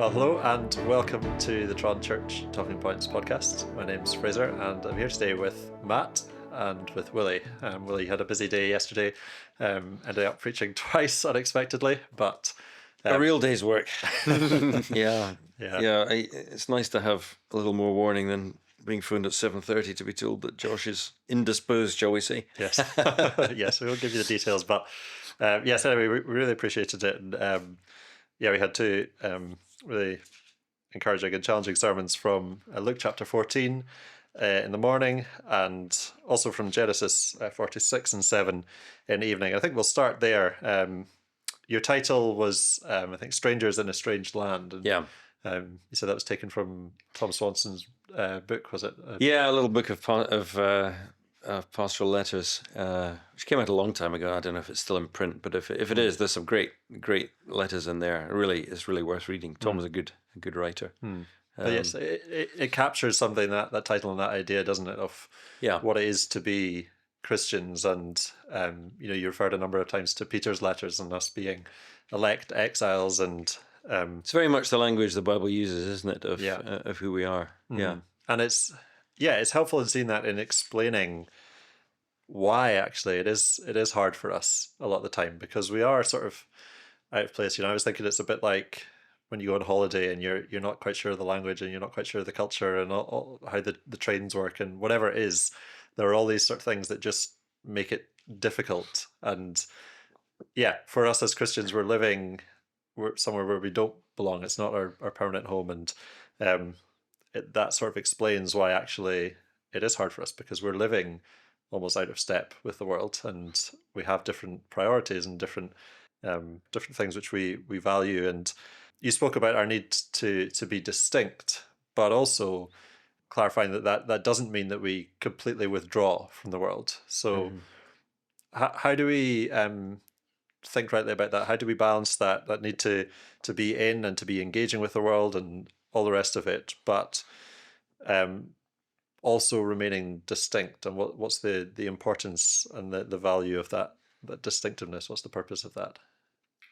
Well, hello and welcome to the Tron Church Talking Points podcast. My name's Fraser and I'm here today with Matt and with Willie. Willie had a busy day yesterday, ended up preaching twice unexpectedly, but... a real day's work. Yeah. It's nice to have a little more warning than being phoned at 7:30 to be told that Josh is indisposed, shall we say. Yes. Yes, we won't give you the details, but yes, anyway, we really appreciated it. And we had two really encouraging and challenging sermons from Luke chapter 14 in the morning, and also from Genesis 46 and 7 in the evening. I think we'll start there. Your title was, I think, Strangers in a Strange Land. And, Yeah. you said that was taken from Tom Swanson's book, was it? Yeah, a little book of pastoral letters, which came out a long time ago. I don't know if it's still in print, but if it is, there's some great letters in there. It's really worth reading. Tom was a good writer. But yes, it captures something, that title and that idea, doesn't it, of what it is to be Christians. And you referred a number of times to Peter's letters and us being elect exiles, and it's very much the language the Bible uses, isn't it, of who we are. And it's helpful in seeing that, in explaining why actually it is hard for us a lot of the time, because we are sort of out of place. I was thinking it's a bit like when you go on holiday and you're not quite sure of the language and you're not quite sure of the culture and all how the trains work and whatever it is. There are all these sort of things that just make it difficult. And for us as Christians, we're living somewhere where we don't belong. It's not our permanent home. And that sort of explains why actually it is hard for us, because we're living almost out of step with the world, and we have different priorities and different things which we value. And you spoke about our need to be distinct, but also clarifying that doesn't mean that we completely withdraw from the world. So how do we think rightly about that? How do we balance that need to be in and to be engaging with the world and all the rest of it, but also remaining distinct? And what's the importance and the value of that distinctiveness? What's the purpose of that?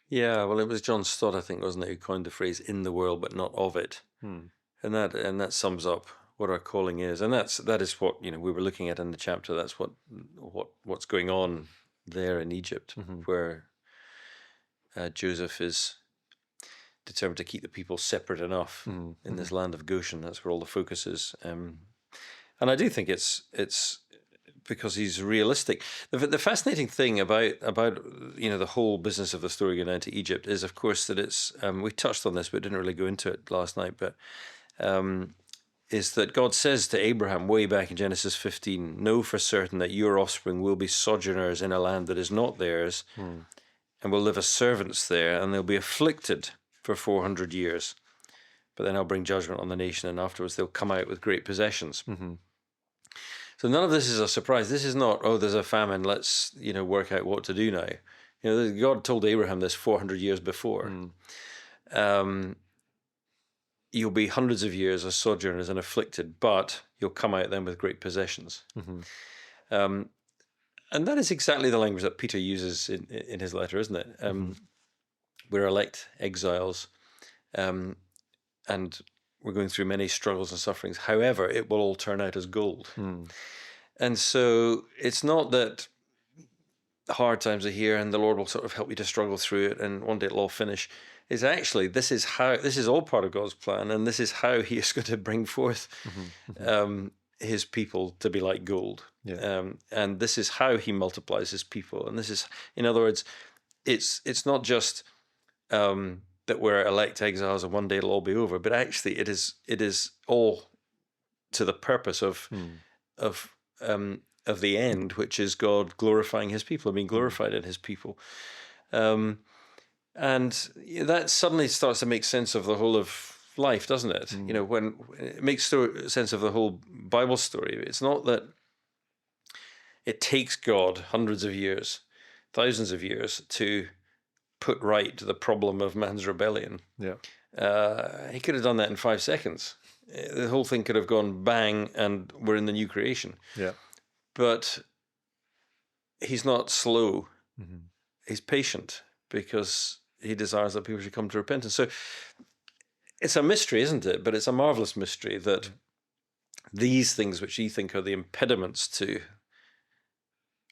Yeah, well, it was John Stott, I think, wasn't it, who coined the phrase "in the world but not of it," and that sums up what our calling is, and that is what we were looking at in the chapter. That's what's going on there in Egypt, where Joseph is determined to keep the people separate enough in this land of Goshen. That's where all the focus is, and I do think it's because he's realistic. The fascinating thing about the whole business of the story going down to Egypt is, of course, that it's we touched on this but didn't really go into it last night, but is that God says to Abraham way back in Genesis 15, "Know for certain that your offspring will be sojourners in a land that is not theirs, and will live as servants there, and they'll be afflicted for 400 years. But then I'll bring judgment on the nation, and afterwards they'll come out with great possessions." So none of this is a surprise. This is not, there's a famine, let's work out what to do now. God told Abraham this 400 years before. You'll be hundreds of years as sojourners and afflicted, but you'll come out then with great possessions. And that is exactly the language that Peter uses in his letter, isn't it? We're elect exiles, and we're going through many struggles and sufferings. However, it will all turn out as gold. And so it's not that hard times are here and the Lord will sort of help you to struggle through it and one day it'll all finish. It's actually, this is all part of God's plan, and this is how he is going to bring forth his people to be like gold. And this is how he multiplies his people. And this is, in other words, it's not just that we're elect exiles and one day it'll all be over, but actually it is all to the purpose of the end, which is God glorifying his people and being glorified in his people. And that suddenly starts to make sense of the whole of life, doesn't it? When it makes sense of the whole Bible story. It's not that it takes God hundreds of years, thousands of years to put right the problem of man's rebellion. He could have done that in 5 seconds. The whole thing could have gone bang and we're in the new creation. But he's not slow. He's patient because he desires that people should come to repentance. So it's a mystery, isn't it? But it's a marvelous mystery that these things which you think are the impediments to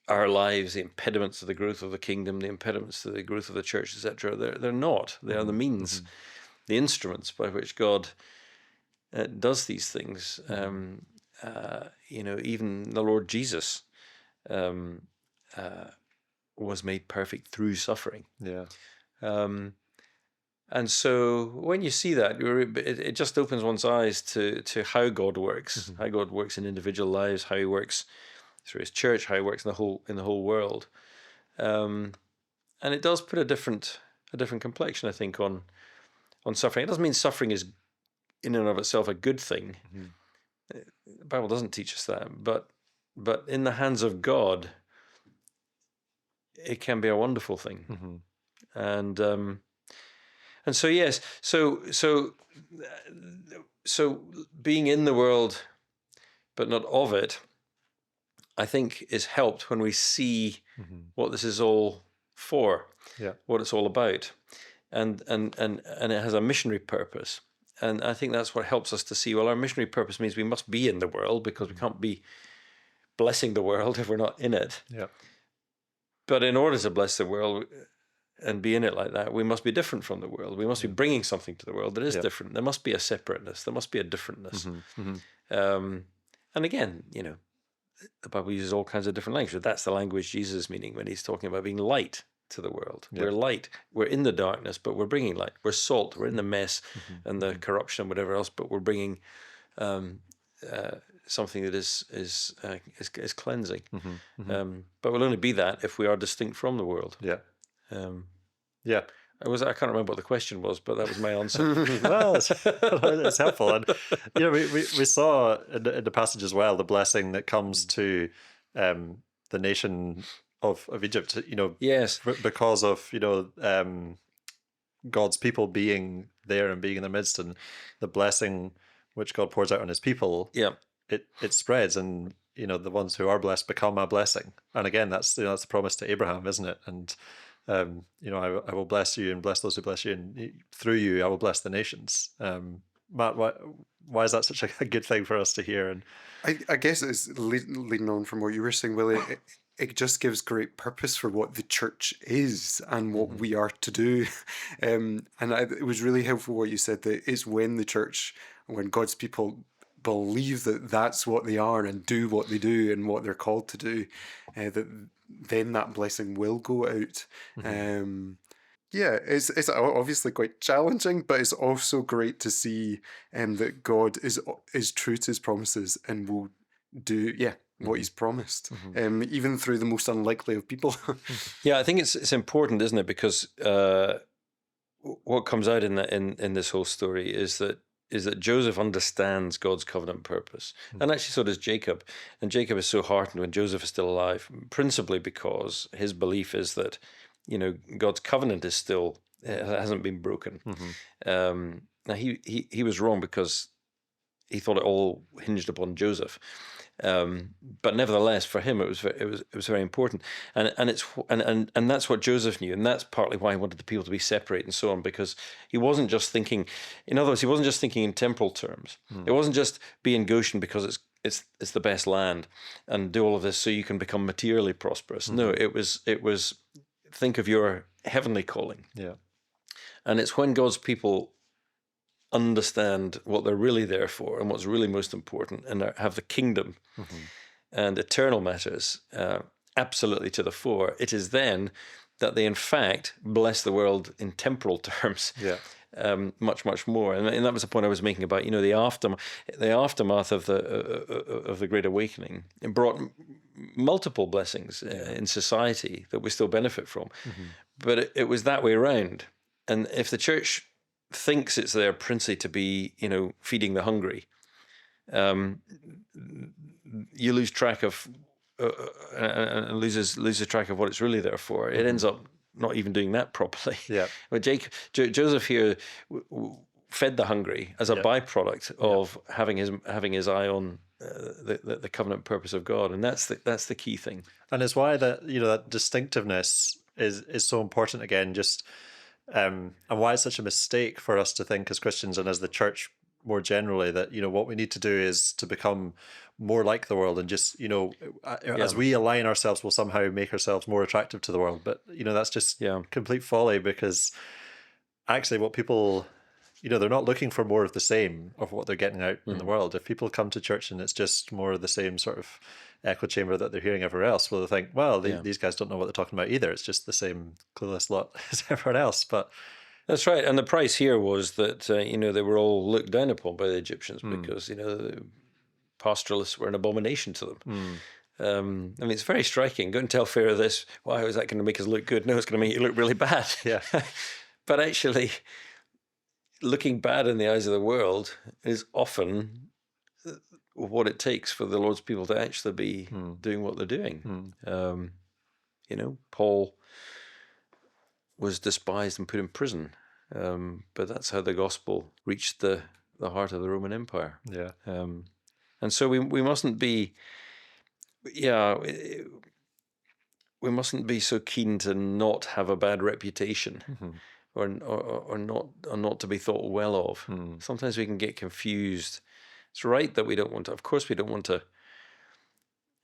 our lives, the impediments to the growth of the kingdom, the impediments to the growth of the church, etc., they're not. They are the means, the instruments by which God does these things. Even the Lord Jesus was made perfect through suffering. Yeah. And so when you see that, it just opens one's eyes to how God works, how God works in individual lives, how He works through His church, how He works in the whole world, and it does put a different complexion, I think, on suffering. It doesn't mean suffering is in and of itself a good thing. The Bible doesn't teach us that, but in the hands of God, it can be a wonderful thing, and so yes, so being in the world but not of it, I think, is helped when we see what this is all for, what it's all about, and it has a missionary purpose. And I think that's what helps us to see, well, our missionary purpose means we must be in the world, because we can't be blessing the world if we're not in it. Yeah. But in order to bless the world and be in it like that, we must be different from the world. We must be bringing something to the world that is different. There must be a separateness. There must be a differentness. And again, the Bible uses all kinds of different language. That's the language Jesus is meaning when He's talking about being light to the world. Yeah. We're light. We're in the darkness, but we're bringing light. We're salt. We're in the mess and the corruption and whatever else, but we're bringing something that is cleansing. But we'll only be that if we are distinct from the world. Yeah. Yeah. I can't remember what the question was, but that was my answer. Well, it's helpful. And we saw in the passage as well the blessing that comes to the nation of Egypt. Yes, because of God's people being there and being in their midst, and the blessing which God pours out on His people. Yeah, it spreads, and the ones who are blessed become a blessing. And again, that's the promise to Abraham, isn't it? And I will bless you and bless those who bless you, and through you I will bless the nations. Matt, why is that such a good thing for us to hear? And I guess it's leading on from what you were saying, Willie. It just gives great purpose for what the church is and what we are to do. It was really helpful what you said, that it's when God's people believe that that's what they are and do what they do and what they're called to do, that then that blessing will go out. It's obviously quite challenging, but it's also great to see that God is true to His promises and will do what He's promised, even through the most unlikely of people. Yeah, I think it's important, isn't it? Because what comes out in this whole story is that Joseph understands God's covenant purpose, and actually so does Jacob. And Jacob is so heartened when Joseph is still alive, principally because his belief is that God's covenant is still hasn't been broken. Now he was wrong because he thought it all hinged upon Joseph, but nevertheless for him it was very important, and that's what Joseph knew, and that's partly why he wanted the people to be separate and so on, because he wasn't just thinking. In other words, he wasn't just thinking in temporal terms. It wasn't just be in Goshen because it's the best land and do all of this so you can become materially prosperous. No, it was think of your heavenly calling. Yeah. And it's when God's people understand what they're really there for and what's really most important, and have the kingdom and eternal matters absolutely to the fore, it is then that they in fact bless the world in temporal terms. Yeah. Much more, and that was the point I was making about the aftermath of the Great Awakening. It brought multiple blessings in society that we still benefit from, but it was that way around. And if the church thinks it's there principally to be feeding the hungry, you lose track of and loses track of what it's really there for. It ends up not even doing that properly. Yeah. But Joseph here fed the hungry as a byproduct of having his eye on the covenant purpose of God, and that's the key thing. And it's why that that distinctiveness is so important. Again, just and why it's such a mistake for us to think as Christians and as the church more generally that, what we need to do is to become more like the world and just, as we align ourselves, we'll somehow make ourselves more attractive to the world. But, that's just complete folly, because actually what people, they're not looking for more of the same of what they're getting out in the world. If people come to church and it's just more of the same sort of echo chamber that they're hearing everywhere else, well, they think, well, these guys don't know what they're talking about either. It's just the same clueless lot as everyone else. But that's right. And the price here was that, they were all looked down upon by the Egyptians because, the pastoralists were an abomination to them. I mean, it's very striking. Go and tell Pharaoh this. Why is that going to make us look good? No, it's going to make you look really bad. Yeah. But actually, looking bad in the eyes of the world is often what it takes for the Lord's people to actually be doing what they're doing. Paul was despised and put in prison, but that's how the gospel reached the heart of the Roman Empire. Yeah. And so we mustn't be, we mustn't be so keen to not have a bad reputation, or not to be thought well of. Sometimes we can get confused. It's right that we don't want to. Of course, we don't want to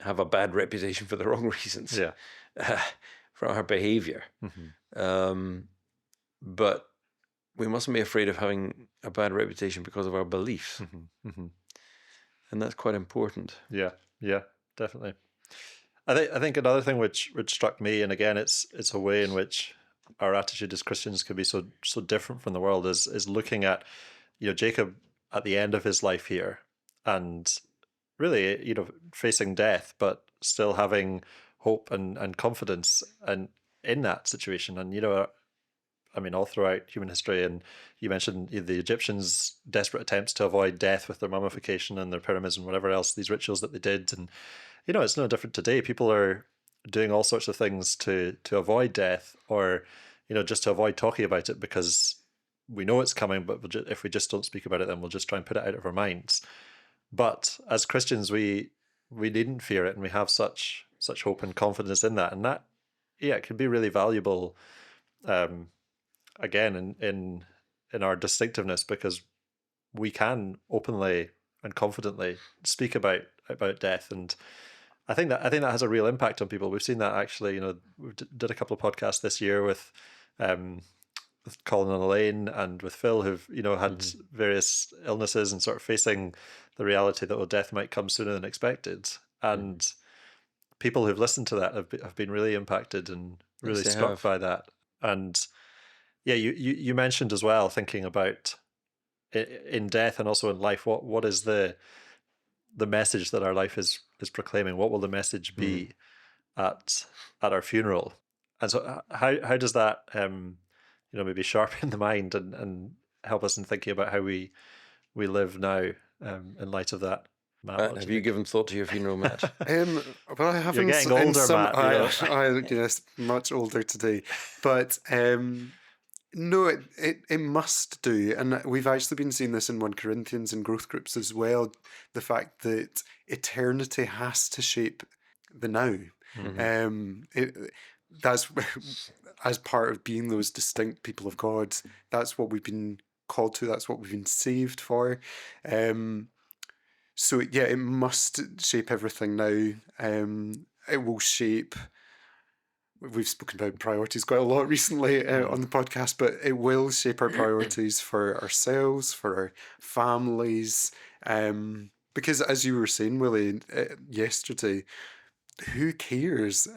have a bad reputation for the wrong reasons. Yeah. For our behavior, but we mustn't be afraid of having a bad reputation because of our beliefs. And that's quite important. Yeah, definitely. I think another thing which struck me, and again, it's a way in which our attitude as Christians can be so different from the world, is looking at, Jacob at the end of his life here, and really, facing death, but still having hope and confidence and in that situation. And, I mean, all throughout human history, and you mentioned the Egyptians' desperate attempts to avoid death with their mummification and their pyramids and whatever else, these rituals that they did. And, it's no different today. People are doing all sorts of things to avoid death, or, just to avoid talking about it because we know it's coming, but if we just don't speak about it, then we'll just try and put it out of our minds. But as Christians, we needn't fear it, and we have such hope and confidence in that. And that, it can be really valuable, again, in our distinctiveness, because we can openly and confidently speak about death. And I think that has a real impact on people. We've seen that actually. We did a couple of podcasts this year with Colin and Elaine and with Phil, who've had various illnesses and sort of facing the reality that death might come sooner than expected. And people who've listened to that have been really impacted and really struck by that. And yeah, you mentioned as well, thinking about in death and also in life, what is the message that our life is proclaiming? What will the message be at our funeral? And so how does that maybe sharpen the mind and help us in thinking about how we live now in light of that? Matt, have you given thought to your funeral, Matt? Well, I haven't. You're getting older, Matt. I much older today, but no, it must do, and we've actually been seeing this in 1 Corinthians and growth groups as well. The fact that eternity has to shape the now. That's as part of being those distinct people of God. That's what we've been called to. That's what we've been saved for. So yeah, it must shape everything now. It will shape. We've spoken about priorities quite a lot recently on the podcast, but it will shape our priorities for ourselves, for our families. Because as you were saying, Willie, yesterday, who cares?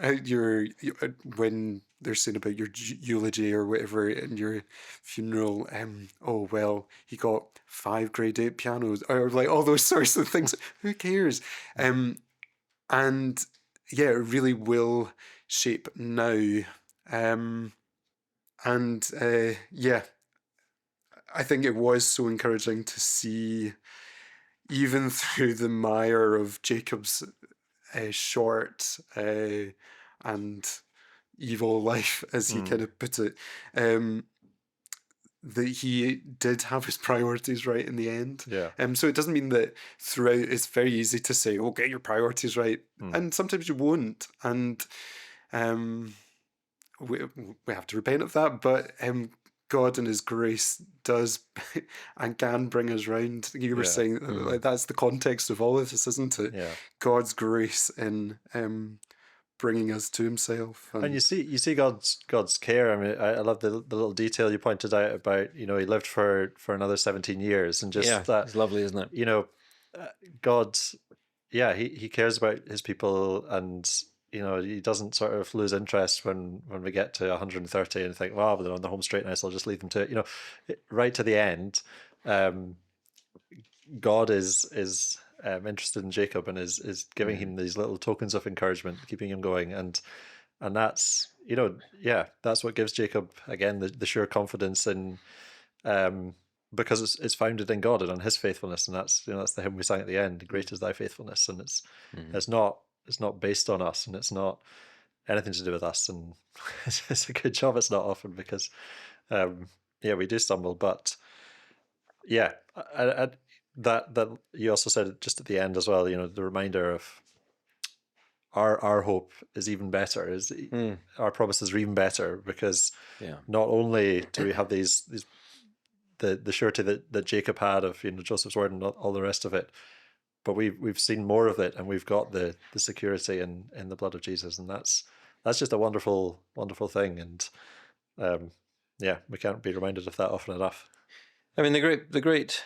When they're saying about your eulogy or whatever in your funeral, oh well, he got 5 grade 8 pianos, or like all those sorts of things. Who cares? And yeah, it really will shape now. Yeah, I think it was so encouraging to see, even through the mire of Jacob's short and evil life, as he kind of put it, that he did have his priorities right in the end. Yeah. So it doesn't mean that throughout it's very easy to say, "Oh, get your priorities right," and sometimes you won't, and we have to repent of that. But God in His grace does and can bring us round. You were Yeah. saying like that's the context of all of this, isn't it? Yeah. God's grace in bringing us to Himself. And you see God's care. I mean, I love the little detail you pointed out about, He lived for another 17 years, and just that, it's lovely, isn't it? God, yeah, he cares about His people, and He doesn't sort of lose interest when we get to 130 and think, well, they're on the home straight now, so I'll just leave them to it. Right to the end, God is interested in Jacob, and is giving him these little tokens of encouragement, keeping him going, and that's that's what gives Jacob again the sure confidence in, because it's founded in God and on His faithfulness, and that's that's the hymn we sang at the end. Great is Thy faithfulness, and it's not based on us, and it's not anything to do with us, and it's a good job it's not often, because we do stumble, but that you also said it just at the end as well. The reminder of our hope is even better. Is our promises are even better, because not only do we have these the surety that Jacob had of Joseph's word and all the rest of it, but we've seen more of it, and we've got the security in the blood of Jesus, and that's just a wonderful thing, and we can't be reminded of that often enough. I mean, the great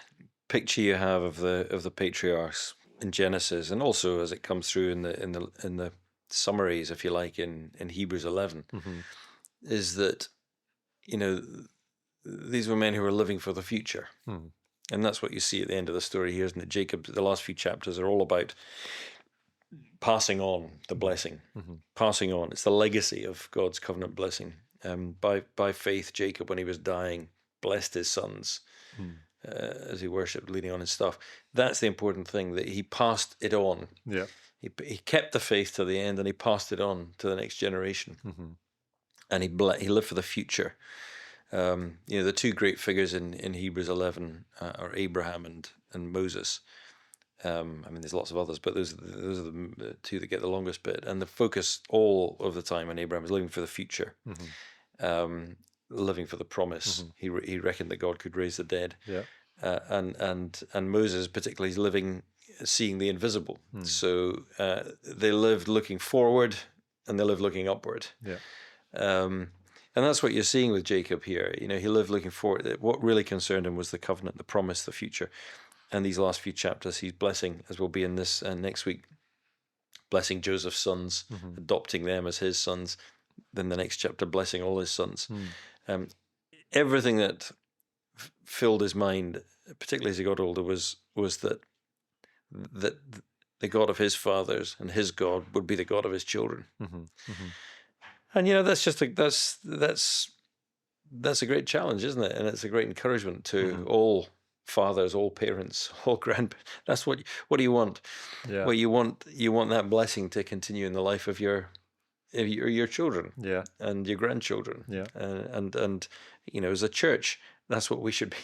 picture you have of the patriarchs in Genesis, and also as it comes through in the summaries, if you like, in Hebrews 11, is that these were men who were living for the future, and that's what you see at the end of the story here, isn't it? Jacob, the last few chapters are all about passing on the blessing, passing on. It's the legacy of God's covenant blessing. By faith, Jacob, when he was dying, blessed his sons. As he worshipped, leaning on his staff. That's the important thing, that he passed it on. Yeah. He kept the faith to the end, and he passed it on to the next generation. And he lived for the future. The two great figures in Hebrews 11 are Abraham and Moses. I mean, there's lots of others, but those are the two that get the longest bit. And the focus all of the time on Abraham is living for the future. Living for the promise. He reckoned that God could raise the dead. And Moses particularly is living, seeing the invisible. So they lived looking forward, and they lived looking upward. And that's what you're seeing with Jacob here. He lived looking forward. What really concerned him was the covenant, the promise, the future. And these last few chapters, he's blessing, as we'll be in this next week, blessing Joseph's sons, adopting them as his sons. Then the next chapter, blessing all his sons. Everything that filled his mind, particularly as he got older, was that the God of his fathers and his God would be the God of his children. And that's just that's a great challenge, isn't it? And it's a great encouragement to all fathers, all parents, all grandparents. That's what do you want? Well, you want that blessing to continue in the life of your children, and your grandchildren, and as a church, that's what we should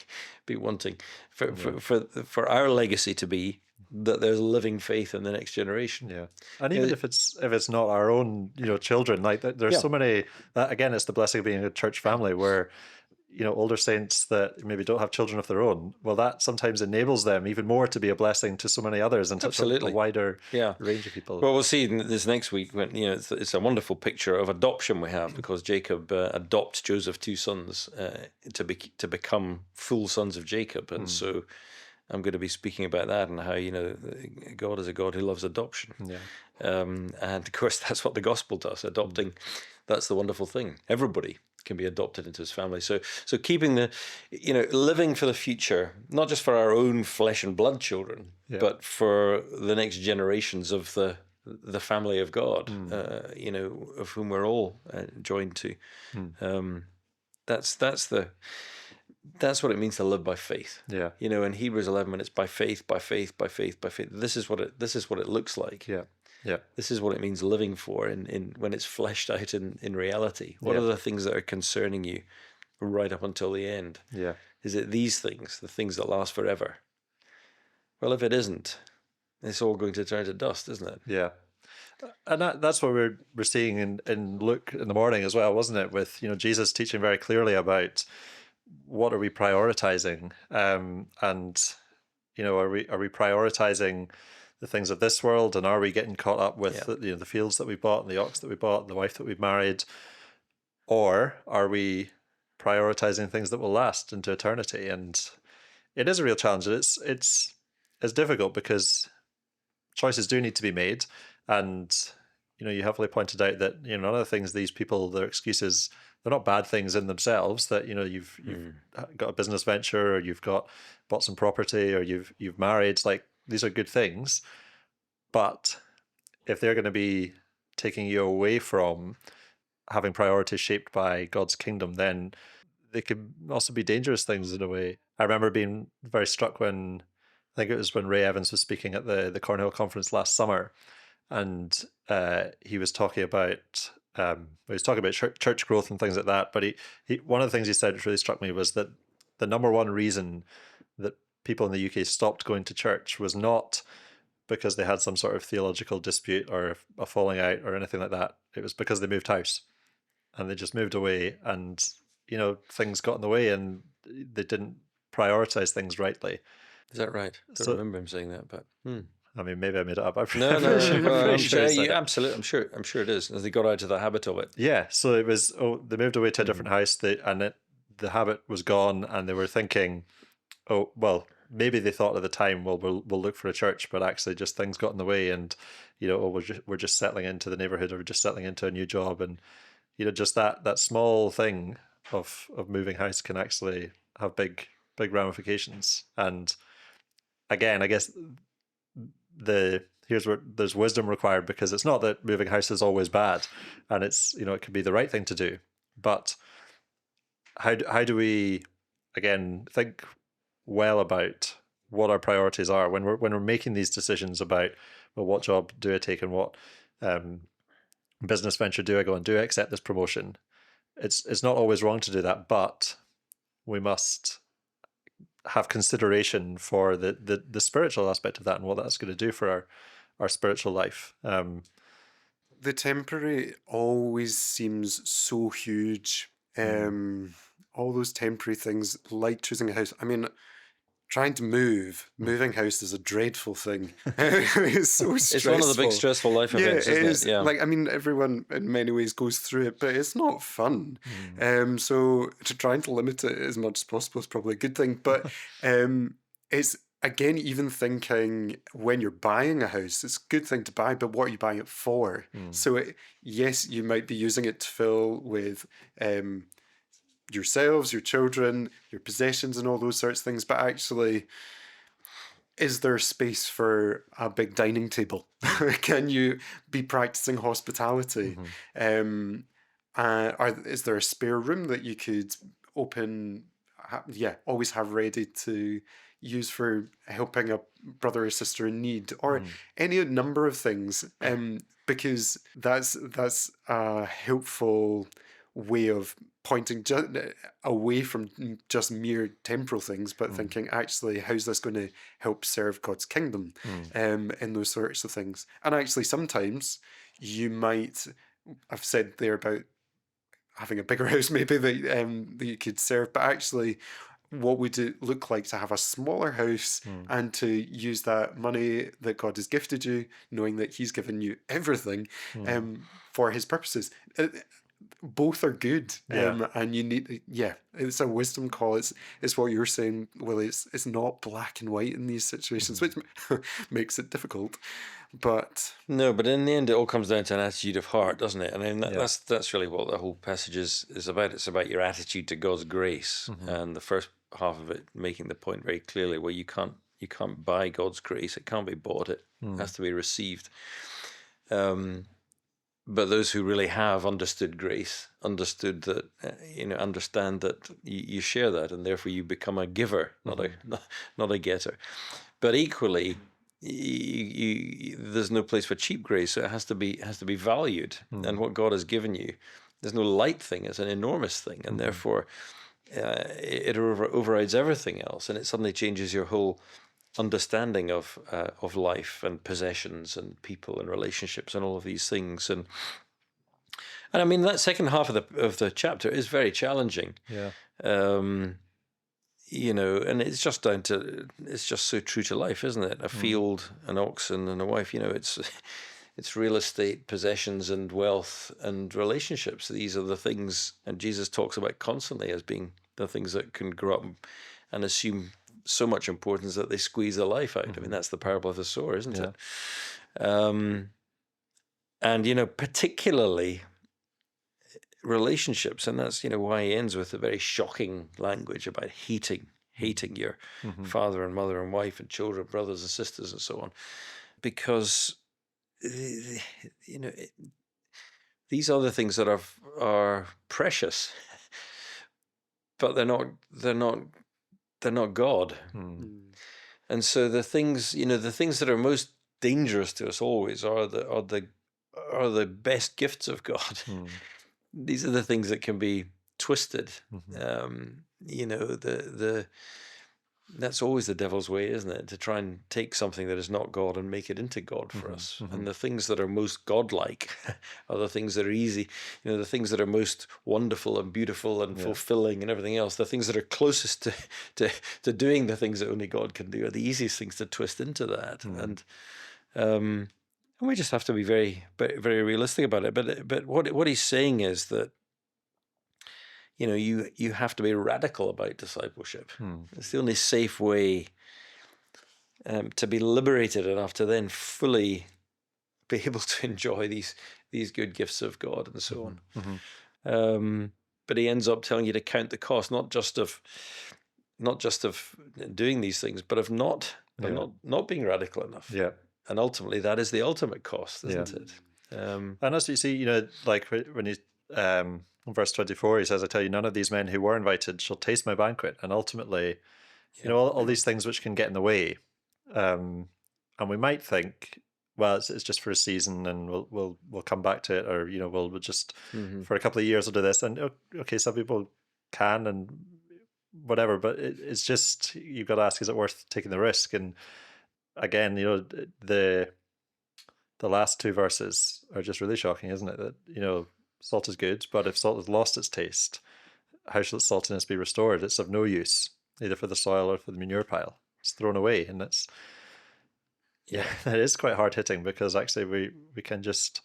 be wanting for our legacy to be, that there's living faith in the next generation. And even if it's not our own children, like there's so many, again, it's the blessing of being a church family where older saints that maybe don't have children of their own, well, that sometimes enables them even more to be a blessing to so many others and touch a wider range of people. Well, we'll see this next week when it's a wonderful picture of adoption we have, because Jacob adopts Joseph's two sons to become full sons of Jacob, and so I'm going to be speaking about that, and how God is a God who loves adoption. And of course that's what the gospel does. Adopting, that's the wonderful thing. Everybody can be adopted into his family. So keeping living for the future, not just for our own flesh and blood children, but for the next generations of the family of God, of whom we're all joined to. That's what it means to live by faith. In Hebrews 11, when it's by faith, by faith, by faith, by faith. This is what it looks like. This is what it means living for in when it's fleshed out in reality. What are the things that are concerning you right up until the end? Is it these things, the things that last forever? Well, if it isn't, it's all going to turn to dust, isn't it? And that's what we're seeing in Luke in the morning as well, wasn't it? With Jesus teaching very clearly about what are we prioritizing? And are we prioritizing the things of this world, and are we getting caught up with the fields that we bought, and the ox that we bought, and the wife that we've married, or are we prioritizing things that will last into eternity? And it is a real challenge. It's difficult because choices do need to be made, and you helpfully pointed out that none of the things these people, their excuses, they're not bad things in themselves. That you've got a business venture, or you've bought some property, or you've married. Like, these are good things, but if they're going to be taking you away from having priorities shaped by God's kingdom, then they could also be dangerous things in a way. I remember being very struck when, I think it was when Ray Evans was speaking at the Cornhill conference last summer, and he was talking about church growth and things like that. But he one of the things he said, which really struck me, was that the number one reason that people in the UK stopped going to church was not because they had some sort of theological dispute or a falling out or anything like that. It was because they moved house, and they just moved away, and things got in the way, and they didn't prioritize things rightly. Is that right? I don't remember him saying that, but I mean, maybe I made it up. No, I'm sure, absolutely. I'm sure it is. As they got out of the habit of it. Yeah. So it was. They moved away to a different house. The habit was gone, and they were thinking, oh well, maybe they thought at the time, well, we'll look for a church, but actually, just things got in the way, and we're just settling into the neighborhood, or we're just settling into a new job, and just that small thing of moving house can actually have big ramifications. And again, I guess here's where there's wisdom required, because it's not that moving house is always bad, and it's it could be the right thing to do, but how do we again think well about what our priorities are when we're making these decisions about, well, what job do I take, and what business venture do I go and do I accept this promotion? It's not always wrong to do that, but we must have consideration for the spiritual aspect of that, and what that's going to do for our spiritual life. The temporary always seems so huge. All those temporary things, like choosing a house. I mean, trying to moving house is a dreadful thing. It's so stressful. It's one of the big stressful life events, isn't it? Yeah. Like, I mean, everyone in many ways goes through it, but it's not fun. So trying to limit it as much as possible is probably a good thing. But it's, again, even thinking when you're buying a house, it's a good thing to buy, but what are you buying it for? So yes, you might be using it to fill with yourselves, your children, your possessions, and all those sorts of things, but actually, is there space for a big dining table? Can you be practicing hospitality? Is there a spare room that you could open? Always have ready to use for helping a brother or sister in need, or any number of things, because that's a helpful way of pointing away from just mere temporal things, but thinking, actually, how's this going to help serve God's kingdom in those sorts of things? And actually, sometimes you might, I've said there about having a bigger house maybe that you could serve, but actually, what would it look like to have a smaller house and to use that money that God has gifted you, knowing that He's given you everything for His purposes? Both are good, and you need, it's a wisdom call. It's what you're saying, Willie. It's not black and white in these situations, which makes it difficult. But no, but in the end, it all comes down to an attitude of heart, doesn't it? I mean, that's really what the whole passage is about. It's about your attitude to God's grace, and the first half of it making the point very clearly, where you can't buy God's grace. It can't be bought. It has to be received. But those who really have understood grace, understood that, understand that you share that, and therefore you become a giver, not a getter. But equally, there's no place for cheap grace. So it has to be valued, and what God has given you, there's no light thing. It's an enormous thing, and therefore it overrides everything else, and it suddenly changes your whole understanding of life and possessions and people and relationships and all of these things. And I mean, that second half of the chapter is very challenging. Yeah. You know, and it's just so true to life, isn't it? A field, an oxen, and a wife. You know, it's real estate, possessions, and wealth, and relationships. These are the things, and Jesus talks about constantly as being the things that can grow up and assume so much importance that they squeeze the life out. I mean, that's the parable of the sower, isn't it? And, you know, particularly relationships, and that's, you know, why he ends with a very shocking language about hating your father and mother and wife and children, brothers and sisters, and so on, because, you know, these are the things that are precious, but they're not God. And so the things, you know, the things that are most dangerous to us always are the best gifts of God. These are the things that can be twisted. You know, that's always the devil's way, isn't it? To try and take something that is not God and make it into God for us. And the things that are most godlike are the things that are easy. You know, the things that are most wonderful and beautiful and fulfilling and everything else. The things that are closest to doing the things that only God can do are the easiest things to twist into that. And we just have to be very, very realistic about it. But what he's saying is that, you know, you have to be radical about discipleship. It's the only safe way to be liberated enough to then fully be able to enjoy these good gifts of God and so on. But he ends up telling you to count the cost, not just of doing these things, but of not being radical enough. Yeah. And ultimately, that is the ultimate cost, isn't it? And as you see, you know, like when he, in verse 24, he says, I tell you, none of these men who were invited shall taste my banquet. And ultimately, you know, all these things which can get in the way. And we might think, well, it's just for a season and we'll come back to it, or, you know, we'll just, for a couple of years we'll do this. And okay, some people can and whatever, but it's just, you've got to ask, is it worth taking the risk? And again, you know, the last two verses are just really shocking, isn't it? That, you know, salt is good, but if salt has lost its taste, how shall its saltiness be restored? It's of no use, either for the soil or for the manure pile. It's thrown away, and it's it is quite hard hitting, because actually we can just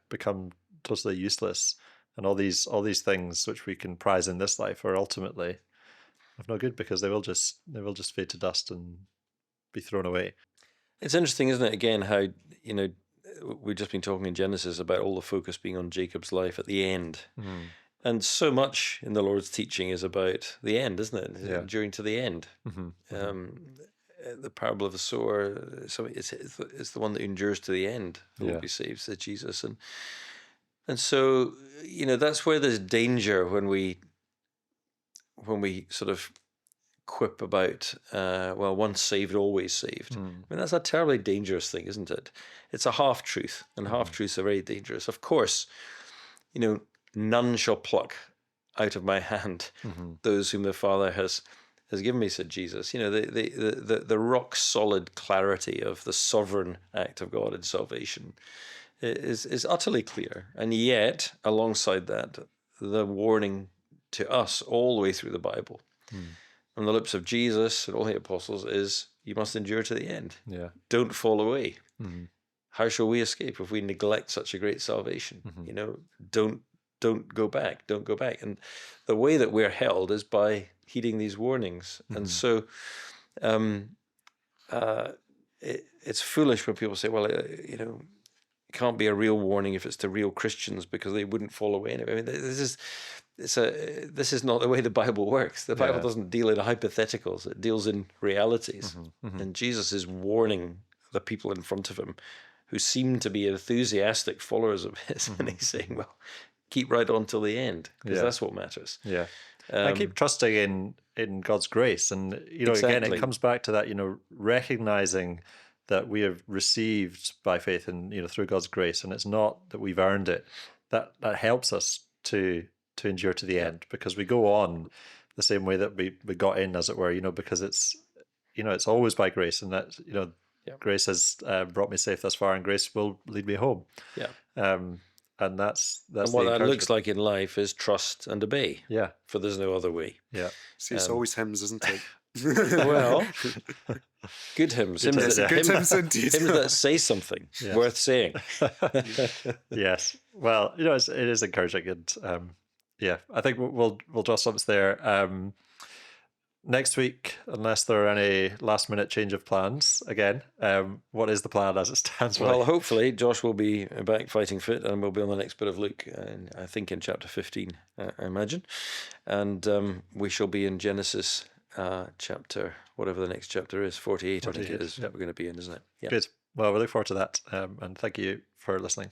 become totally useless, and all these things which we can prize in this life are ultimately of no good, because they will just fade to dust and be thrown away. It's interesting, isn't it? Again, how, you know, we've just been talking in Genesis about all the focus being on Jacob's life at the end. And so much in the Lord's teaching is about the end, isn't it? Yeah. Enduring to the end. The parable of the sower, so it's the one that endures to the end who will be saved, said Jesus. And so, you know, that's where there's danger when we sort of quip about, well, once saved, always saved. I mean, that's a terribly dangerous thing, isn't it? It's a half-truth, and half-truths are very dangerous. Of course, you know, none shall pluck out of my hand those whom the Father has given me, said Jesus. You know, the rock-solid clarity of the sovereign act of God in salvation is utterly clear. And yet, alongside that, the warning to us all the way through the Bible, from the lips of Jesus and all the apostles, is you must endure to the end. Yeah. Don't fall away. How shall we escape if we neglect such a great salvation? You know, don't go back. Don't go back. And the way that we're held is by heeding these warnings. And so it's foolish when people say, well, you know, it can't be a real warning if it's to real Christians because they wouldn't fall away. I mean, this is not the way the Bible works. The Bible doesn't deal in hypotheticals. It deals in realities. And Jesus is warning the people in front of him who seem to be enthusiastic followers of his. And he's saying, well, keep right on till the end, because that's what matters. Yeah. And keep trusting in God's grace. And, you know, again, it comes back to that, you know, recognizing that we have received by faith and, you know, through God's grace, and it's not that we've earned it. That helps us to endure to the end, because we go on the same way that we got in, as it were, you know, because it's, you know, it's always by grace, and that, you know, grace has brought me safe thus far, and grace will lead me home. Yeah. and that's And the what that encouragement. looks like in life is trust and obey. Yeah, For there's no other way. yeah. See, it's always hymns, isn't it? Well, good hymns. Good Hymns hymns, yeah. Good hymns indeed. hymns that say something Yeah. worth saying. Yes. Well, it is encouraging, and yeah, I think we'll draw something there. Next week, unless there are any last minute change of plans again, what is the plan as it stands? Well, Willie? hopefully Josh will be back fighting fit, and we'll be on the next bit of Luke, I think in chapter 15, I imagine. And we shall be in Genesis chapter, whatever the next chapter is, 48, I think it 48, is, yep. we're going to be in, isn't it? Yeah. Good. Well, we look forward to that, and thank you for listening.